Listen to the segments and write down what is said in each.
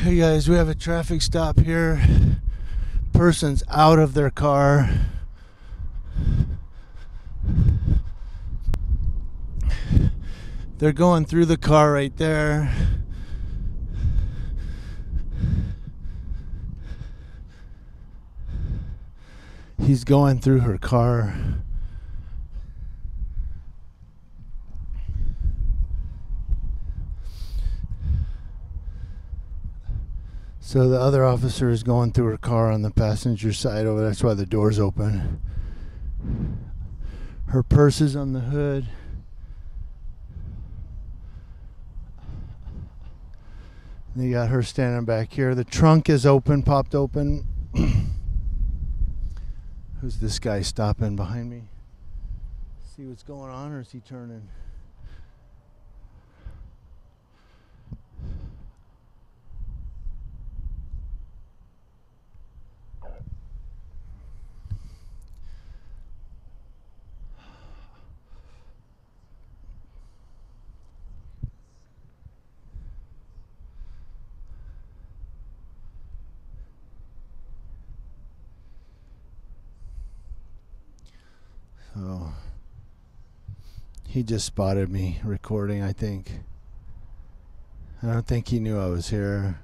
Hey guys, we have a traffic stop here. Person's out of their car. They're going through the car right there. He's going through her car. So the other officer is going through her car on the passenger side over there. That's why the door's open. Her purse is on the hood. They got her standing back here. The trunk is open, popped open. Who's this guy stopping behind me? See what's going on, or is he turning? So he just spotted me recording, I think. I don't think he knew I was here.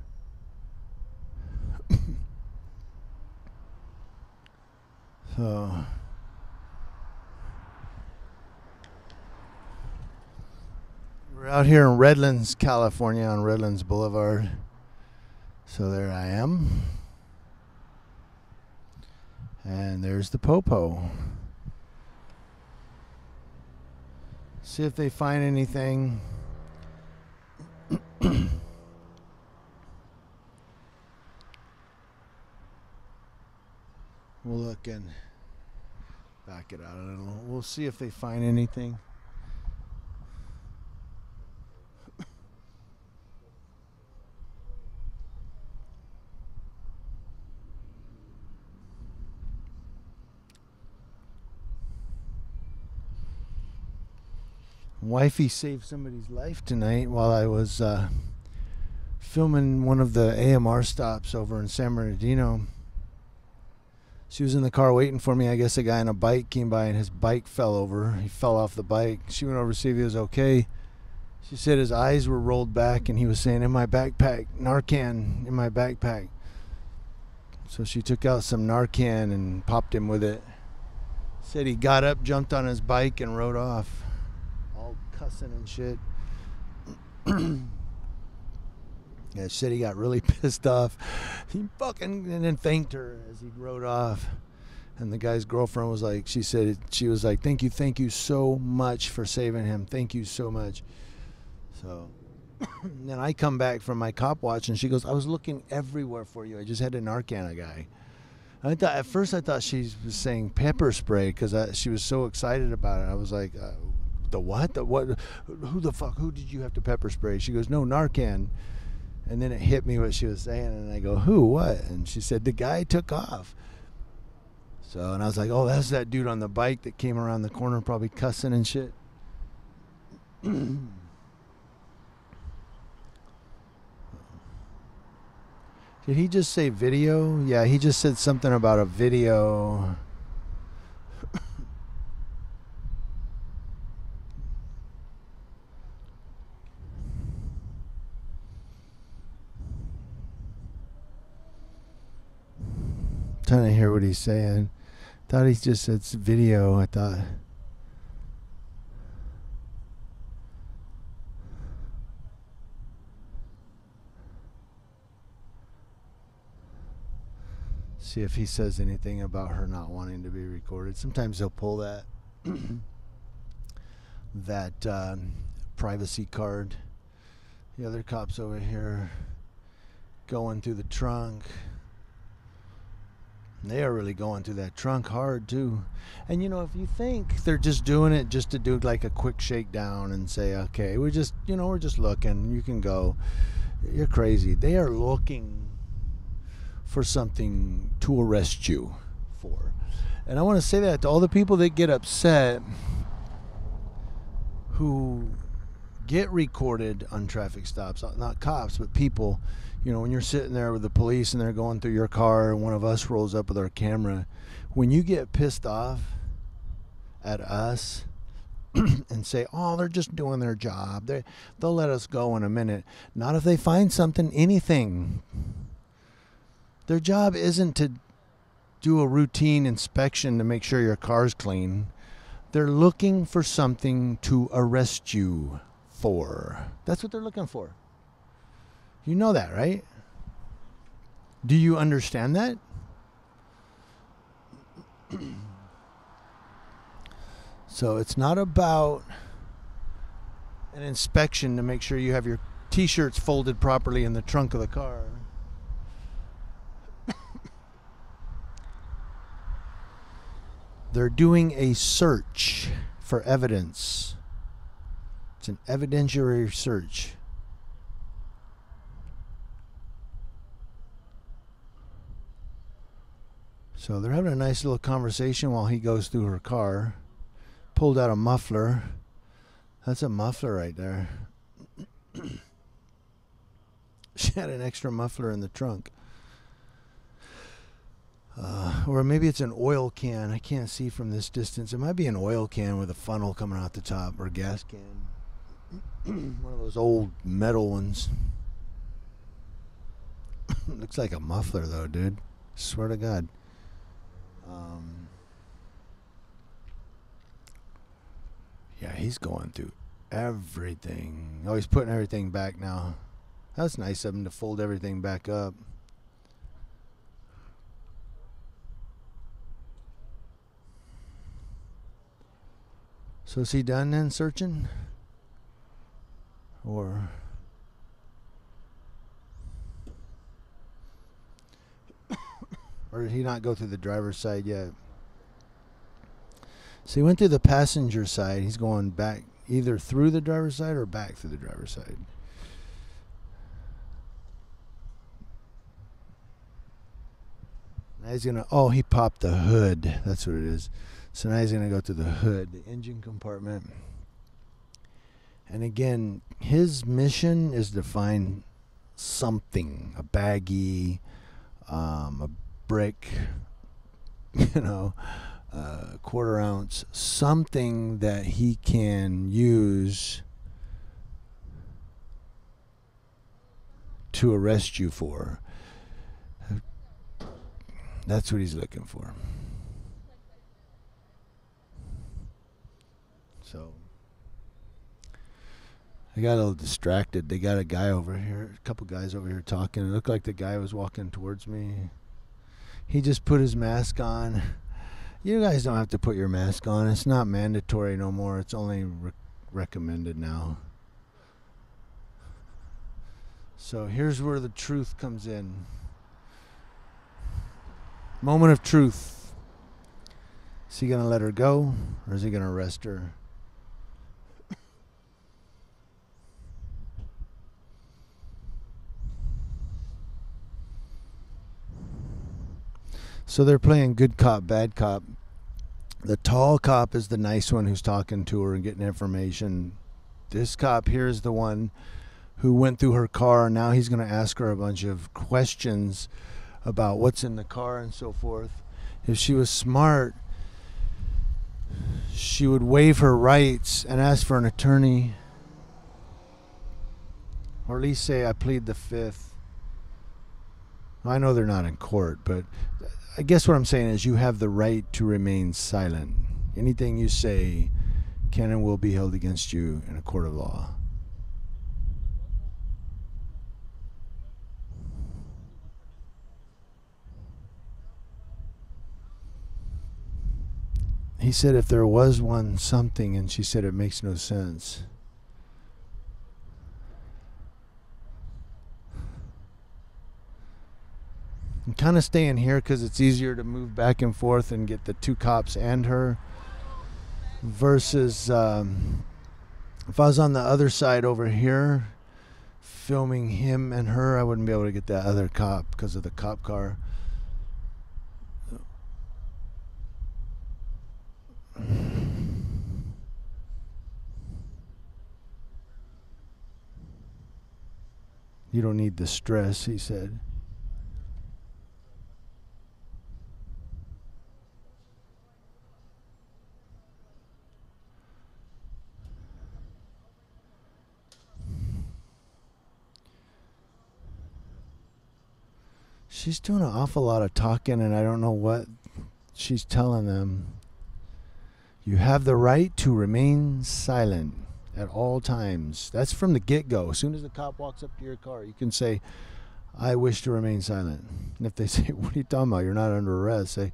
So we're out here in Redlands, California, on Redlands Boulevard. So there I am. And there's the Popo. See if they find anything. We'll look and back it out a little. We'll see if they find anything. Wifey saved somebody's life tonight while I was filming one of the AMR stops over in San Bernardino. She was in the car waiting for me. I guess a guy on a bike came by and his bike fell over. He fell off the bike. She went over to see if he was okay. She said his eyes were rolled back and he was saying, "In my backpack, Narcan, in my backpack." So she took out some Narcan and popped him with it. Said he got up, jumped on his bike, and rode off. All cussing and shit. Yeah, said he got really pissed off. He fucking, and then thanked her as he rode off. And the guy's girlfriend was like, she was like, thank you so much for saving him. Thank you so much. So then I come back from my cop watch and she goes, I was looking everywhere for you. I just had to Narcan a guy. At first I thought she was saying pepper spray because she was so excited about it. I was like, the what? The what? Who the fuck? Who did you have to pepper spray? She goes, no, Narcan. And then it hit me what she was saying, and I go, who, what? And she said, the guy took off. So, and I was like, oh, that's that dude on the bike that came around the corner probably cussing and shit. Did he just say video? Yeah, he just said something about a video. Trying to hear what he's saying. Thought he just said video. I thought. See if he says anything about her not wanting to be recorded. Sometimes he'll pull that that privacy card. The other cops over here going through the trunk. They are really going through that trunk hard too. And you know, if you think they're just doing it just to do like a quick shakedown and say, okay, we're just looking, you can go, you're crazy. They are looking for something to arrest you for. And I want to say that to all the people that get upset who get recorded on traffic stops. Not cops, but people. You know, when you're sitting there with the police and they're going through your car and one of us rolls up with our camera, when you get pissed off at us and say, oh, they're just doing their job, they'll let us go in a minute. Not if they find something, anything. Their job isn't to do a routine inspection to make sure your car's clean. They're looking for something to arrest you for. That's what they're looking for. You know that, right? Do you understand that? So it's not about an inspection to make sure you have your t-shirts folded properly in the trunk of the car. They're doing a search for evidence. It's an evidentiary search. So they're having a nice little conversation while he goes through her car. Pulled out a muffler. That's a muffler right there. She had an extra muffler in the trunk. Or maybe it's an oil can. I can't see from this distance. It might be an oil can with a funnel coming out the top, or a gas can. One of those old metal ones. Looks like a muffler though, dude. Swear to God. Yeah, he's going through everything. Oh, he's putting everything back now. That's nice of him to fold everything back up. So is he done then searching? Or did he not go through the driver's side yet? So he went through the passenger side. He's going back either through the driver's side or back through the driver's side. Now he's gonna, oh, he popped the hood. That's what it is. So now he's gonna go through the hood, the engine compartment. And again, his mission is to find something, a baggie, a brick, you know, a quarter ounce, something that he can use to arrest you for. That's what he's looking for. So I got a little distracted. They got a guy over here, a couple guys over here talking. It looked like the guy was walking towards me. He just put his mask on. You guys don't have to put your mask on. It's not mandatory no more. It's only recommended now. So here's where the truth comes in. Moment of truth. Is he going to let her go, or is he going to arrest her? So they're playing good cop, bad cop. The tall cop is the nice one who's talking to her and getting information. This cop here is the one who went through her car. Now he's going to ask her a bunch of questions about what's in the car and so forth. If she was smart, she would waive her rights and ask for an attorney. Or at least say, I plead the fifth. I know they're not in court, but I guess what I'm saying is you have the right to remain silent. Anything you say can and will be held against you in a court of law. He said if there was one something, and she said it makes no sense. I'm kind of staying here because it's easier to move back and forth and get the two cops and her. Versus if I was on the other side over here filming him and her, I wouldn't be able to get that other cop because of the cop car. You don't need the stress, he said. She's doing an awful lot of talking, and I don't know what she's telling them. You have the right to remain silent at all times. That's from the get-go. As soon as the cop walks up to your car, you can say, I wish to remain silent. And if they say, what are you talking about? You're not under arrest. Say,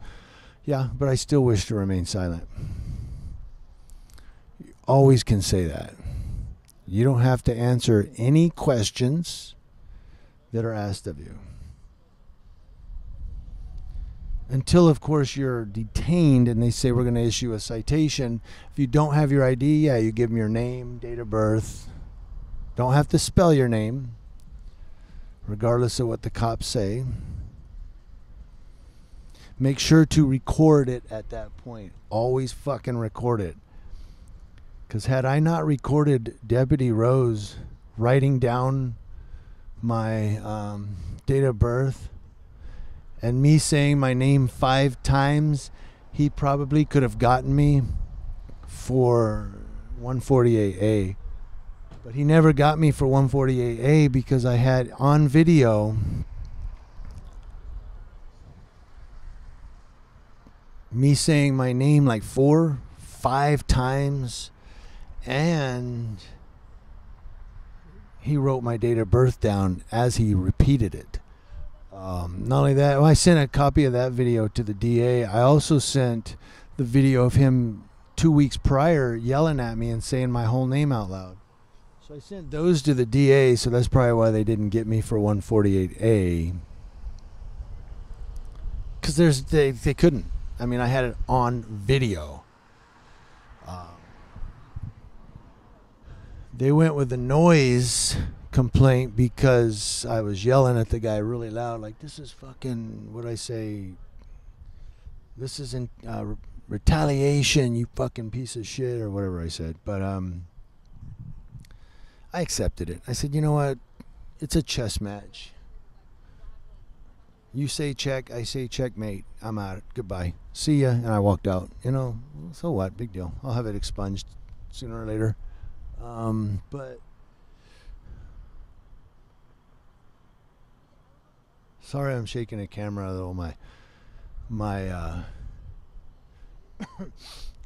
yeah, but I still wish to remain silent. You always can say that. You don't have to answer any questions that are asked of you. Until, of course, you're detained and they say we're going to issue a citation. If you don't have your ID, yeah, you give them your name, date of birth. Don't have to spell your name, regardless of what the cops say. Make sure to record it at that point. Always fucking record it. Because had I not recorded Deputy Rose writing down my date of birth and me saying my name 5 times, he probably could have gotten me for 148A. But he never got me for 148A because I had on video me saying my name like 4, 5 times, and he wrote my date of birth down as he repeated it. Not only that, I sent a copy of that video to the DA. I also sent the video of him 2 weeks prior yelling at me and saying my whole name out loud. So I sent those to the DA, so that's probably why they didn't get me for 148A. Because they couldn't. I mean, I had it on video. They went with the noise complaint because I was yelling at the guy really loud, like, this is fucking, what'd I say? This is in retaliation, you fucking piece of shit, or whatever I said. But I accepted it. I said, you know what? It's a chess match. You say check, I say checkmate. I'm out. Goodbye. See ya. And I walked out. You know, so what? Big deal. I'll have it expunged sooner or later. But sorry, I'm shaking a camera though. My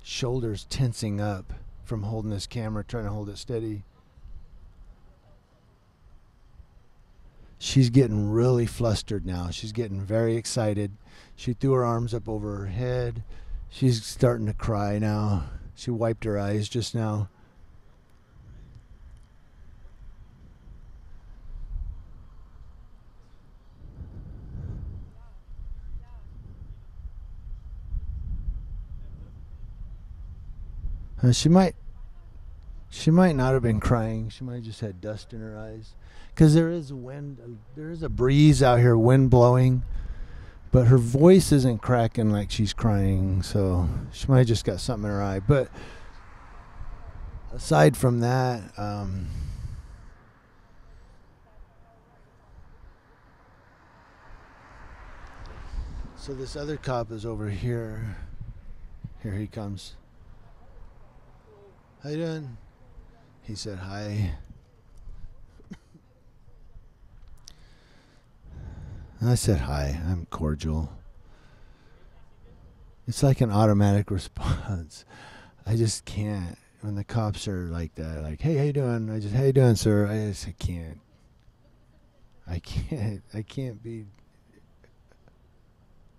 shoulders tensing up from holding this camera, trying to hold it steady. She's getting really flustered now. She's getting very excited. She threw her arms up over her head. She's starting to cry now. She wiped her eyes just now. She might not have been crying. She might have just had dust in her eyes. Because there is wind, there is a breeze out here, wind blowing. But her voice isn't cracking like she's crying. So she might have just got something in her eye. But aside from that, so this other cop is over here. Here he comes. How you doing? He said hi. I said hi. I'm cordial. It's like an automatic response. I just can't. When the cops are like that, like, hey, how you doing? I just, how you doing, sir? I can't. I can't be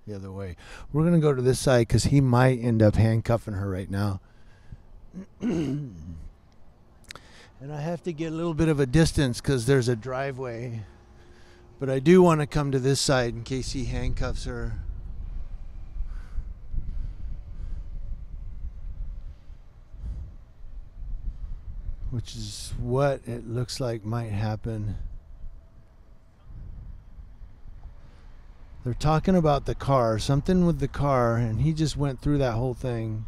the other way. We're going to go to this side because he might end up handcuffing her right now. And I have to get a little bit of a distance because there's a driveway. But I do want to come to this side in case he handcuffs her. Which is what it looks like might happen. They're talking about the car, something with the car, and he just went through that whole thing.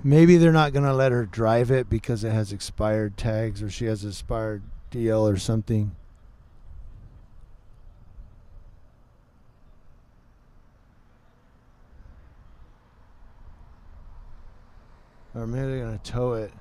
Maybe they're not going to let her drive it because it has expired tags or she has expired DL or something. Or maybe they're going to tow it.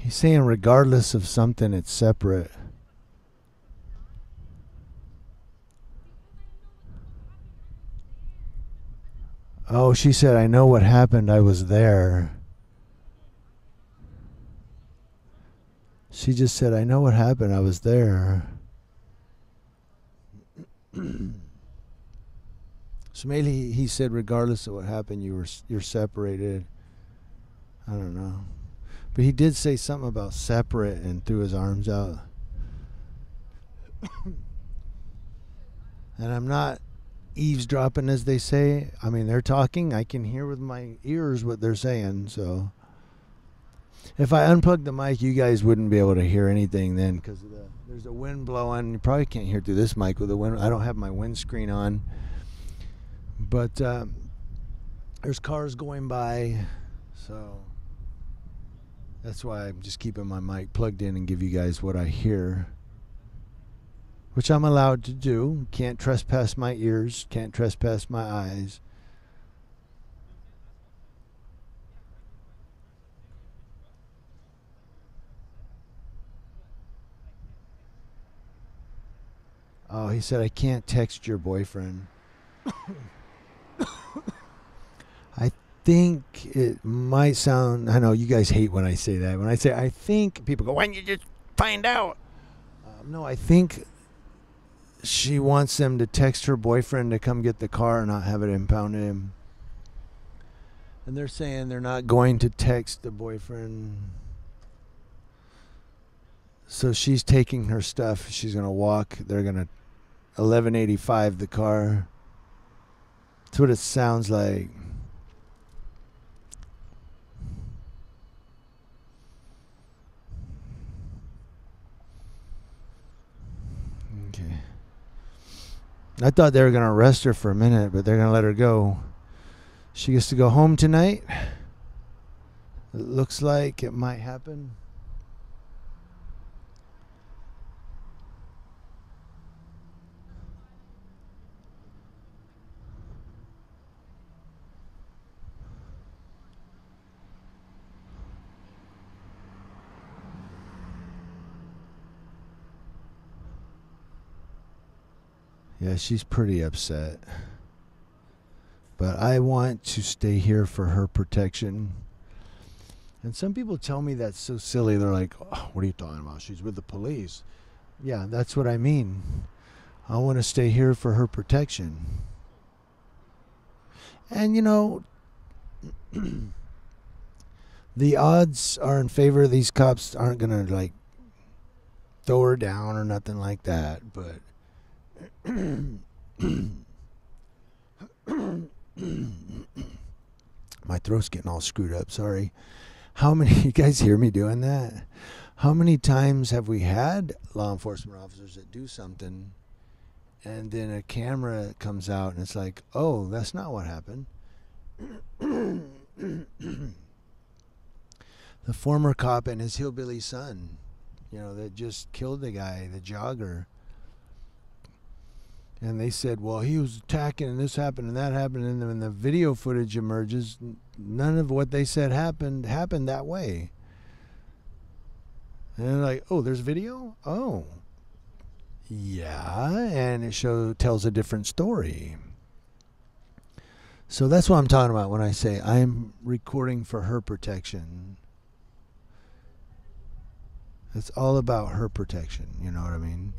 He's saying regardless of something, it's separate. Oh, she said, I know what happened. I was there. She just said, I know what happened. I was there. So maybe he said, regardless of what happened, you're separated. I don't know. But he did say something about separate and threw his arms out. And I'm not eavesdropping, as they say. I mean, they're talking. I can hear with my ears what they're saying. So if I unplugged the mic, you guys wouldn't be able to hear anything then because there's a wind blowing. You probably can't hear through this mic with the wind. I don't have my windscreen on. But there's cars going by. So that's why I'm just keeping my mic plugged in and give you guys what I hear, which I'm allowed to do. Can't trespass my ears, can't trespass my eyes. Oh, he said, I can't text your boyfriend. I think it might sound, I know you guys hate when I say that. When I say I think, people go, why don't you just find out? No, I think she wants them to text her boyfriend to come get the car and not have it impounded him. And they're saying they're not going to text the boyfriend. So she's taking her stuff. She's going to walk. They're going to 1185 the car. That's what it sounds like. Okay. I thought they were going to arrest her for a minute, but they're going to let her go. She gets to go home tonight. It looks like it might happen. Yeah, she's pretty upset. But I want to stay here for her protection. And some people tell me that's so silly. They're like, oh, what are you talking about? She's with the police. Yeah, that's what I mean. I want to stay here for her protection. And, you know, the odds are in favor of these cops aren't going to, like, throw her down or nothing like that. But my throat's getting all screwed up, sorry. How many, you guys hear me doing that? How many times have we had law enforcement officers that do something and then a camera comes out and it's like, oh, that's not what happened. The former cop and his hillbilly son, you know, that just killed the guy, the jogger. And they said, well, he was attacking and this happened and that happened. And then when the video footage emerges, none of what they said happened that way. And they're like, oh, there's video? Oh. Yeah, and it tells a different story. So that's what I'm talking about when I say I'm recording for her protection. It's all about her protection, you know what I mean?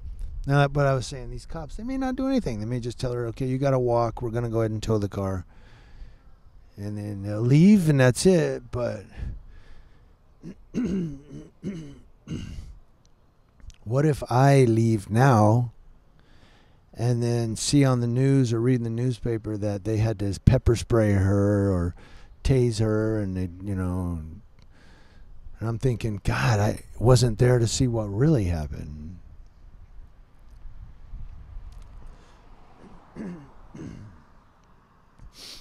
Now, but I was saying, these cops, they may not do anything. They may just tell her, okay, you got to walk. We're going to go ahead and tow the car. And then they'll leave, and that's it. But What if I leave now and then see on the news or read in the newspaper that they had to pepper spray her or tase her, and they, and I'm thinking, God, I wasn't there to see what really happened.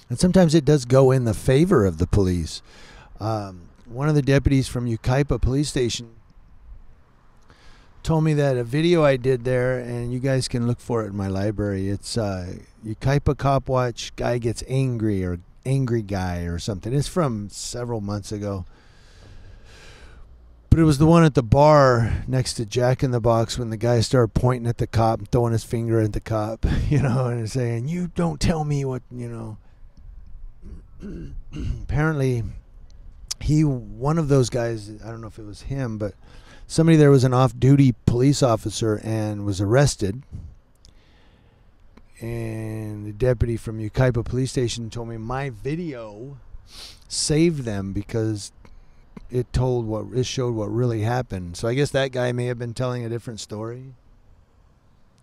And sometimes it does go in the favor of the police. One of the deputies from Yucaipa police station told me that a video I did there, and you guys can look for it in my library. It's Yucaipa Copwatch, guy gets angry, or angry guy or something. It's from several months ago. But it was the one at the bar next to Jack in the Box when the guy started pointing at the cop and throwing his finger at the cop, and saying, "You don't tell me what," Apparently, one of those guys, I don't know if it was him, but somebody there was an off-duty police officer and was arrested. And the deputy from Yucaipa police station told me my video saved them because it showed what really happened. So I guess that guy may have been telling a different story.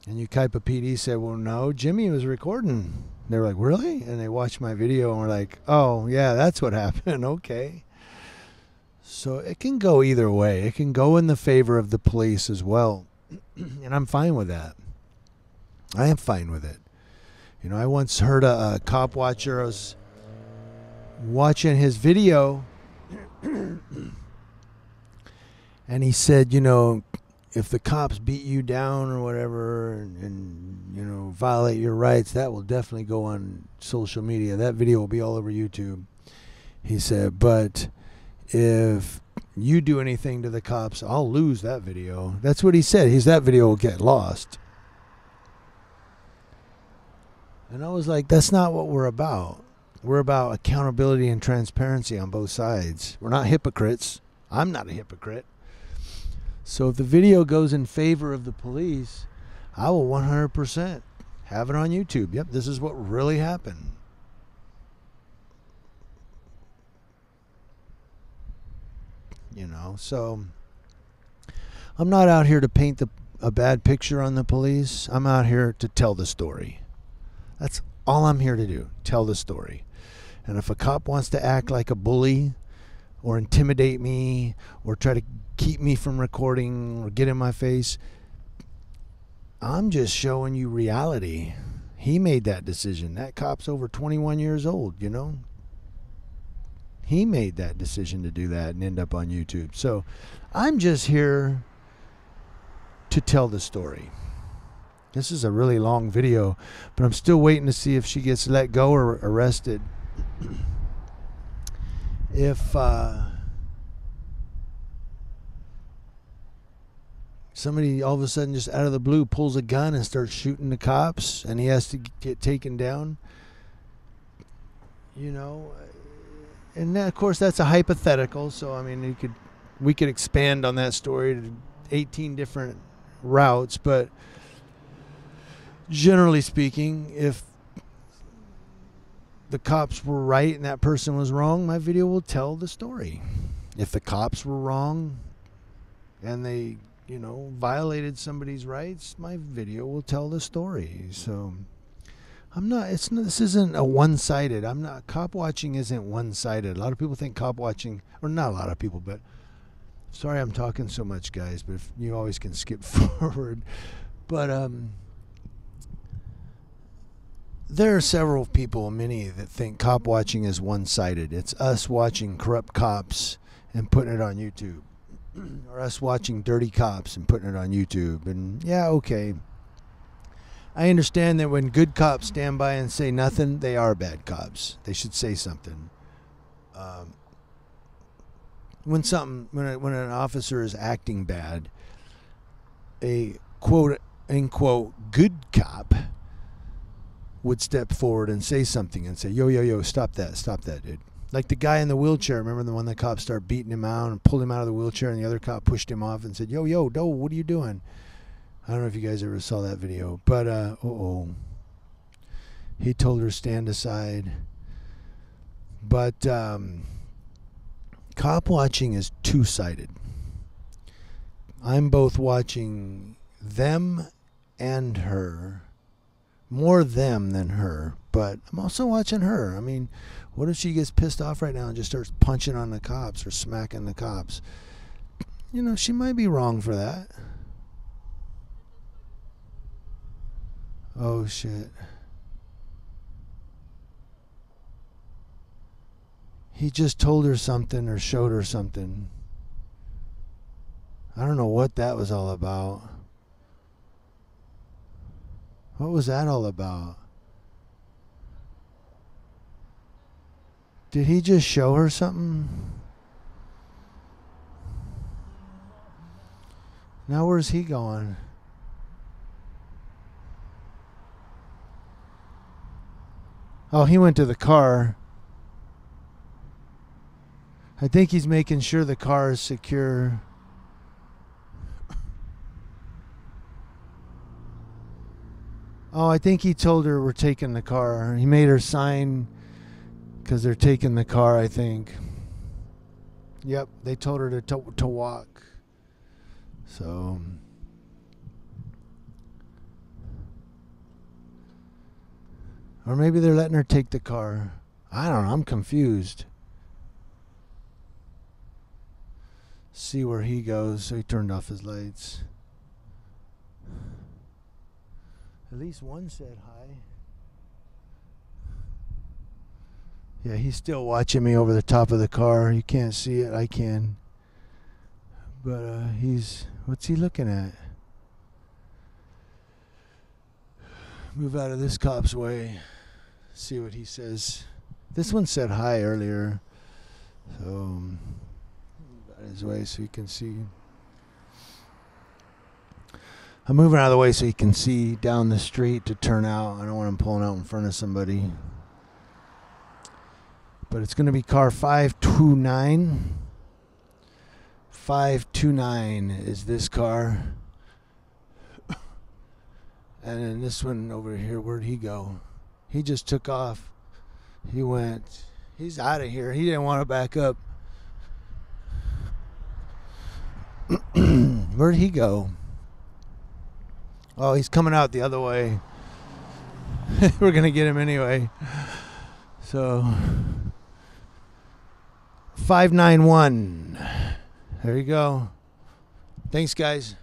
And Yucaipa PD said, "Well, no, Jimmy was recording." They were like, "Really?" And they watched my video and were like, "Oh, yeah, that's what happened." Okay. So it can go either way. It can go in the favor of the police as well. And I'm fine with that. I am fine with it. I once heard a cop watcher. I was watching his video, and he said, if the cops beat you down or whatever and violate your rights, that will definitely go on social media. That video will be all over YouTube. He said, but if you do anything to the cops, I'll lose that video. That's what he said. That video will get lost. And I was like, that's not what we're about. We're about accountability and transparency on both sides. We're not hypocrites. I'm not a hypocrite. So if the video goes in favor of the police, I will 100% have it on YouTube. Yep, this is what really happened. So I'm not out here to paint a bad picture on the police. I'm out here to tell the story. That's all I'm here to do, tell the story. And if a cop wants to act like a bully or intimidate me or try to keep me from recording or get in my face, I'm just showing you reality. He made that decision. That cop's over 21 years old, He made that decision to do that and end up on YouTube. So I'm just here to tell the story. This is a really long video, but I'm still waiting to see if she gets let go or arrested. If somebody all of a sudden just out of the blue pulls a gun and starts shooting the cops and he has to get taken down, and then, of course, that's a hypothetical. So, I mean, we could expand on that story to 18 different routes. But generally speaking, if the cops were right and that person was wrong, my video will tell the story. If the cops were wrong and they, violated somebody's rights, my video will tell the story. So this isn't a one-sided. Cop watching isn't one-sided. A lot of people think cop watching, or not a lot of people, but sorry I'm talking so much, guys, but if you always can skip forward. But there are several people, many, that think cop watching is one-sided. It's us watching corrupt cops and putting it on YouTube. Or us watching dirty cops and putting it on YouTube. And yeah, okay. I understand that when good cops stand by and say nothing, they are bad cops. They should say something. When an officer is acting bad, a quote unquote good cop would step forward and say something and say, yo, stop that, dude. Like the guy in the wheelchair. Remember the one the cop started beating him out and pulled him out of the wheelchair, and the other cop pushed him off and said, yo, what are you doing? I don't know if you guys ever saw that video, but he told her stand aside. But Cop watching is two-sided. I'm both watching them and her. More them than her. But I'm also watching her. I mean, what if she gets pissed off right now and just starts punching on the cops or smacking the cops? You know, she might be wrong for that. Oh, shit. He just told her something or showed her something. I don't know what that was all about. What was that all about? Did he just show her something? Now where's he going? Oh, he went to the car. I think he's making sure the car is secure. Oh, I think he told her we're taking the car. He made her sign because they're taking the car, I think. Yep, they told her to walk. So... or maybe they're letting her take the car. I don't know. I'm confused. See where he goes. So he turned off his lights. At least one said hi. Yeah, he's still watching me over the top of the car. You can't see it. I can. But he's... what's he looking at? Move out of this cop's way. See what he says. This one said hi earlier. So, move out of his way so he can see. I'm moving out of the way so he can see down the street to turn out. I don't want him pulling out in front of somebody. But it's going to be car 529. 529 is this car. And then this one over here, where'd he go? He just took off. He went. He's out of here. He didn't want to back up. Where'd he go? Oh, he's coming out the other way. We're going to get him anyway. So, 591. There you go. Thanks, guys.